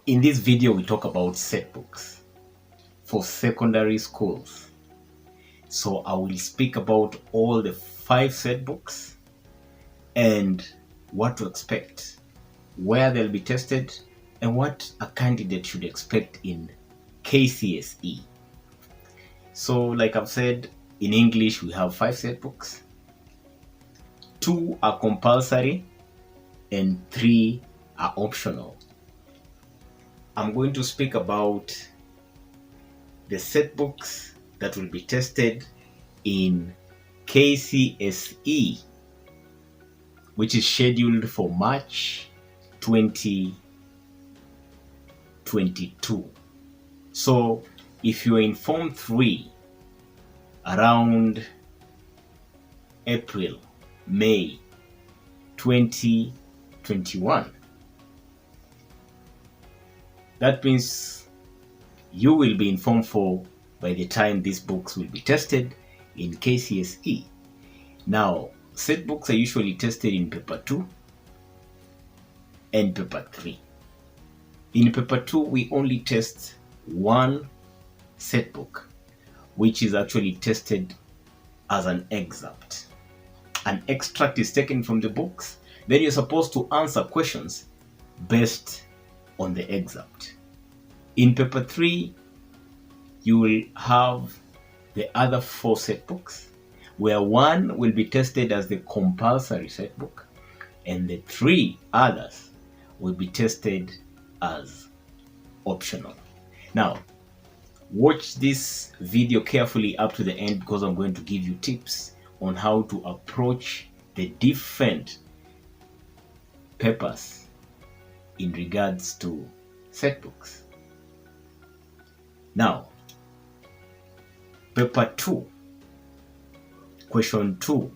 In this video, we talk about setbooks for secondary schools. So I will speak about all the 5 setbooks and what to expect, where they'll be tested, and what a candidate should expect in KCSE. So like I've said, in English, we have 5 setbooks. 2 are compulsory and 3 are optional. I'm going to speak about the setbooks that will be tested in KCSE, which is scheduled for March 2022. So if you're in Form 3 around April, May 2021, that means you will be in Form 4 by the time these books will be tested in KCSE. Now, set books are usually tested in Paper 2 and Paper 3. In Paper 2, we only test one set book, which is actually tested as an excerpt. An extract is taken from the books, then you're supposed to answer questions based on the excerpt. In Paper 3, you will have the other 4 set books, where one will be tested as the compulsory set book, and the 3 others will be tested as optional. Now, watch this video carefully up to the end, because I'm going to give you tips on how to approach the different papers in regards to set books. Now, Paper 2, Question 2,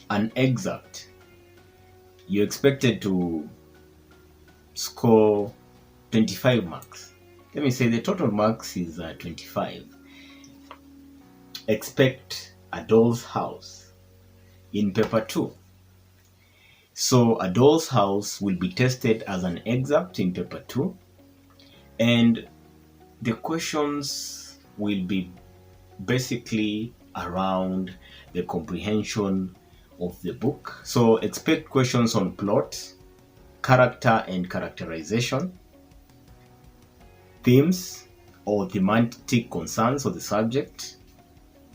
an excerpt. You're expected to score 25 marks. Let me say the total marks is 25. Expect a doll's house in Paper 2. So a doll's house will be tested as an excerpt in Paper 2, and the questions will be basically around the comprehension of the book. So expect questions on plot, character and characterization, themes or thematic concerns of the subject,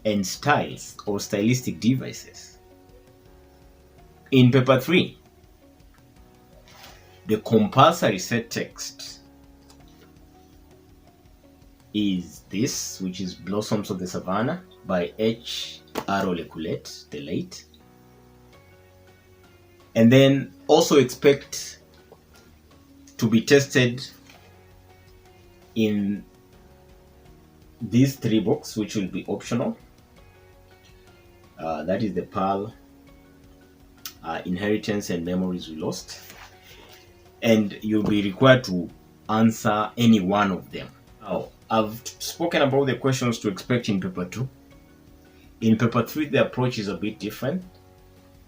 and styles or stylistic devices. In Paper 3, the compulsory set text is this, which is Blossoms of the Savannah by H.R. Leculet, the late. And then also expect to be tested in these 3 books, which will be optional. That is the Pearl, Inheritance and Memories We Lost. And you'll be required to answer any one of them. Now, I've spoken about the questions to expect in Paper 2. In Paper 3, the approach is a bit different.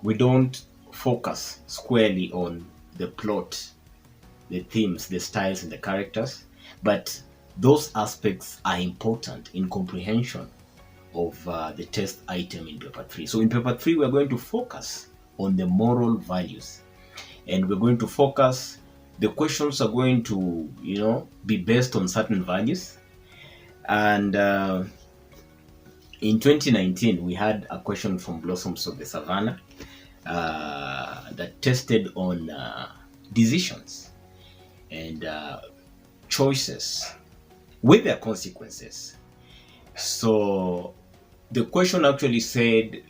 We don't focus squarely on the plot, the themes, the styles, and the characters, but those aspects are important in comprehension of the test item in Paper 3. So in Paper 3, we're going to focus on the moral values, and we're going to focus, the questions are going to, be based on certain values. And in 2019, we had a question from Blossoms of the Savannah that tested on decisions and choices with their consequences. So the question actually said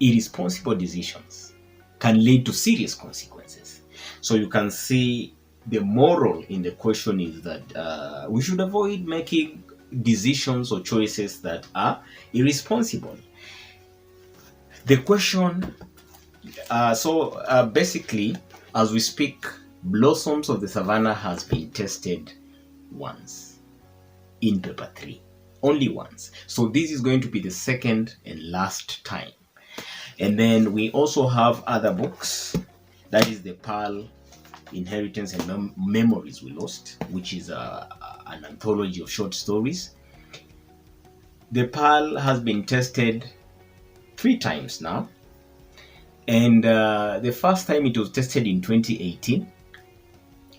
irresponsible decisions can lead to serious consequences. So you can see the moral in the question is that we should avoid making decisions or choices that are irresponsible. The question, basically, as we speak, Blossoms of the Savannah has been tested once in Paper 3, only once. So this is going to be the second and last time. And then we also have other books, that is the Pearl, Inheritance and Memories We Lost, which is an anthology of short stories. The Pearl has been tested 3 times now. And the first time it was tested in 2018.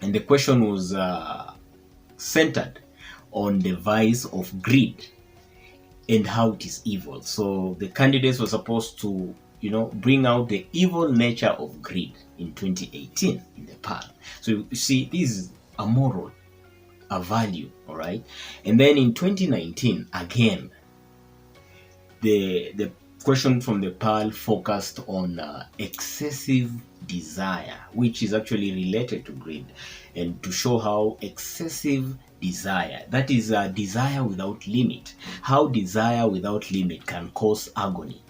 And the question was centered on the vice of greed and how it is evil. So the candidates were supposed to, bring out the evil nature of greed in 2018 in the Pearl. So you see, this is a moral, a value, all right? And then in 2019, again, the question from the Pearl focused on excessive desire, which is actually related to greed, and to show how excessive desire, that is desire without limit, how desire without limit can cause agony.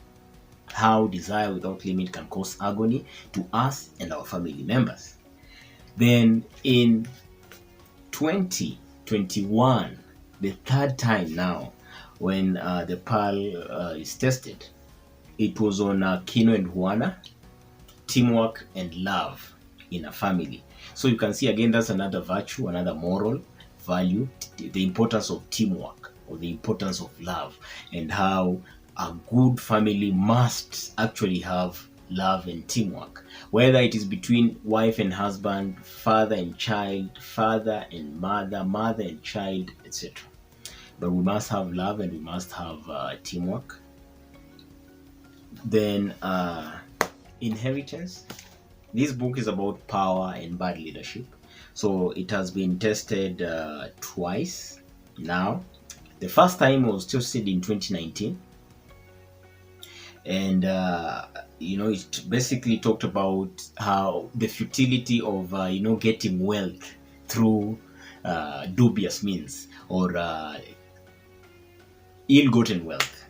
How desire without limit can cause agony to us and our family members. Then in 2021, the third time now, when the Pearl is tested, it was on Kino and Juana, teamwork and love in a family. So you can see again, that's another virtue, another moral value, the importance of teamwork or the importance of love, and how a good family must actually have love and teamwork, whether it is between wife and husband, father and child, father and mother, mother and child, etc. But we must have love and we must have teamwork. Then Inheritance. This book is about power and bad leadership. So it has been tested twice now. The first time was tested in 2019. And it basically talked about how the futility of getting wealth through dubious means, or ill-gotten wealth.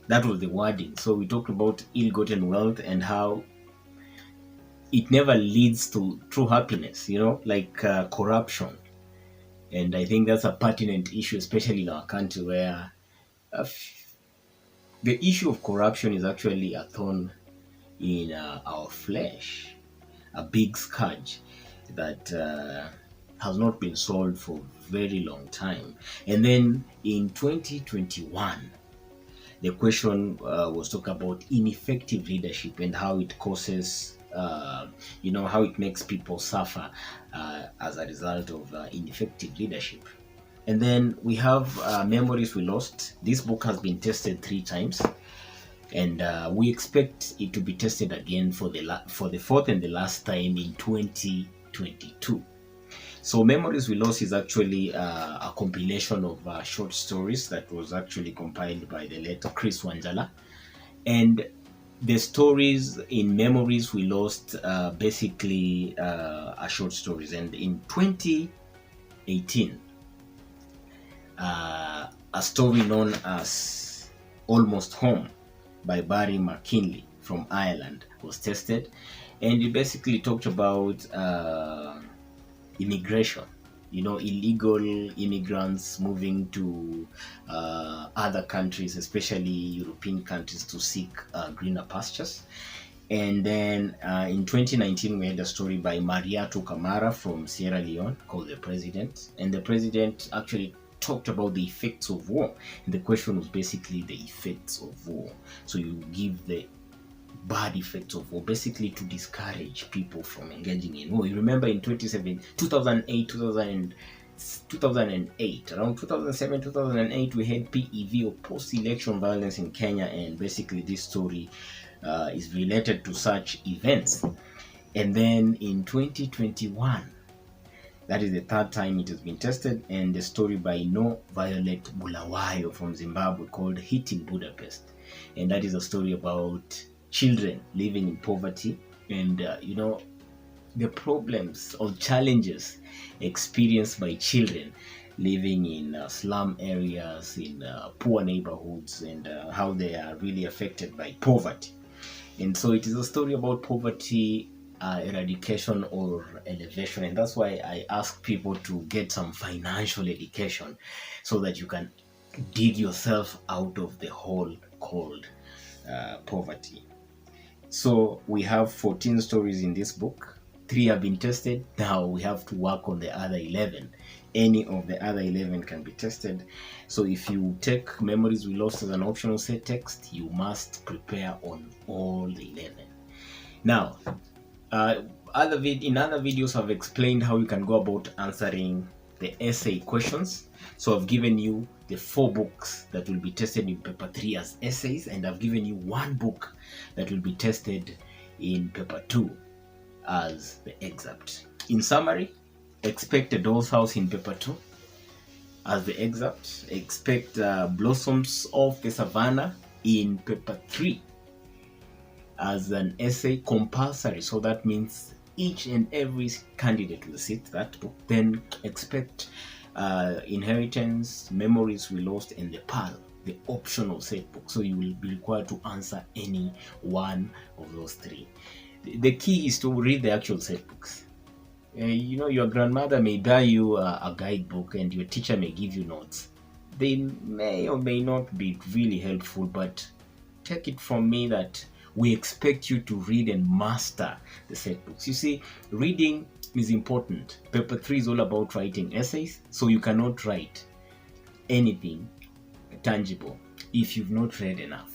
That was the wording. So we talked about ill-gotten wealth and how it never leads to true happiness, like corruption. And I think that's a pertinent issue, especially in our country, where the issue of corruption is actually a thorn in our flesh, a big scourge that has not been solved for a very long time. And then in 2021, the question was talked about ineffective leadership and how it causes, how it makes people suffer as a result of ineffective leadership. And then we have Memories We Lost. This book has been tested 3 times, and we expect it to be tested again for the fourth and the last time in 2022. So Memories We Lost is actually a compilation of short stories that was actually compiled by the late Chris Wanjala. And the stories in Memories We Lost basically are short stories. And in 2018, a story known as Almost Home by Barry McKinley from Ireland was tested, and it basically talked about immigration, illegal immigrants moving to other countries, especially European countries, to seek greener pastures. And then in 2019, we had a story by Mariatu Kamara from Sierra Leone called The President. And the president actually talked about the effects of war. And the question was basically the effects of war. So you give the bad effects of war, basically to discourage people from engaging in war. You remember in 2008, around 2007, 2008, we had PEV, or post-election violence in Kenya, and basically this story is related to such events. And then in 2021, that is the third time it has been tested, and the story by No Violet Bulawayo from Zimbabwe called Hitting Budapest. And that is a story about children living in poverty and, the problems or challenges experienced by children living in slum areas, in poor neighborhoods, and how they are really affected by poverty. And so it is a story about poverty eradication or elevation, and that's why I ask people to get some financial education so that you can dig yourself out of the hole called poverty. So we have 14 stories in this book, 3 have been tested. Now we have to work on the other 11. Any of the other 11 can be tested. So if you take memories we lost as an optional set text, you must prepare on all the 11. Now, in other videos I've explained how you can go about answering the essay questions. So I've given you the 4 books that will be tested in paper 3 as essays, and I've given you 1 book that will be tested in paper 2 as the excerpt. In summary, expect a doll's house in paper 2 as the excerpt. Expect blossoms of the Savannah in paper 3 as an essay, compulsory. So that means each and every candidate will sit that book. Then expect inheritance, memories we lost, and the pearl, the optional set book. So you will be required to answer any one of those 3. The key is to read the actual set books. Your grandmother may buy you a guidebook and your teacher may give you notes. They may or may not be really helpful, but take it from me that we expect you to read and master the set books. You see, reading is important. Paper 3 is all about writing essays, so you cannot write anything tangible if you've not read enough,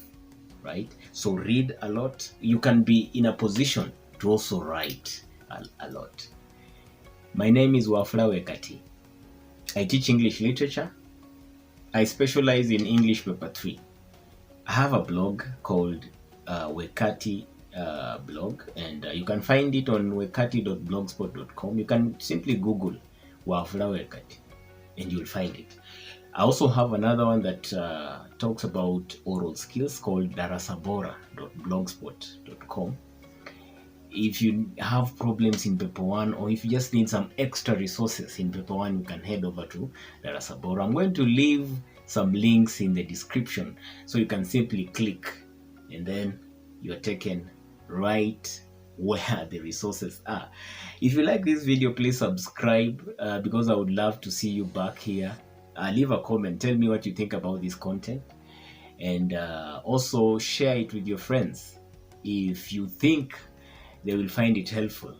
right? So read a lot. You can be in a position to also write a lot. My name is Wafula Wekati. I teach English literature. I specialize in English paper 3. I have a blog called Wekati blog, and you can find it on wekati.blogspot.com. You can simply Google Wafula Wekati and you'll find it. I also have another one that talks about oral skills called darasabora.blogspot.com. If you have problems in paper 1, or if you just need some extra resources in paper 1, you can head over to Darasabora. I'm going to leave some links in the description so you can simply click and then you're taken right where the resources are. If you like this video, please subscribe because I would love to see you back here. Leave a comment, tell me what you think about this content, and also share it with your friends if you think they will find it helpful.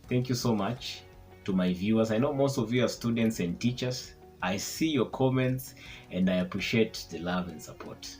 Thank you so much to my viewers. I know most of you are students and teachers. I see your comments and I appreciate the love and support.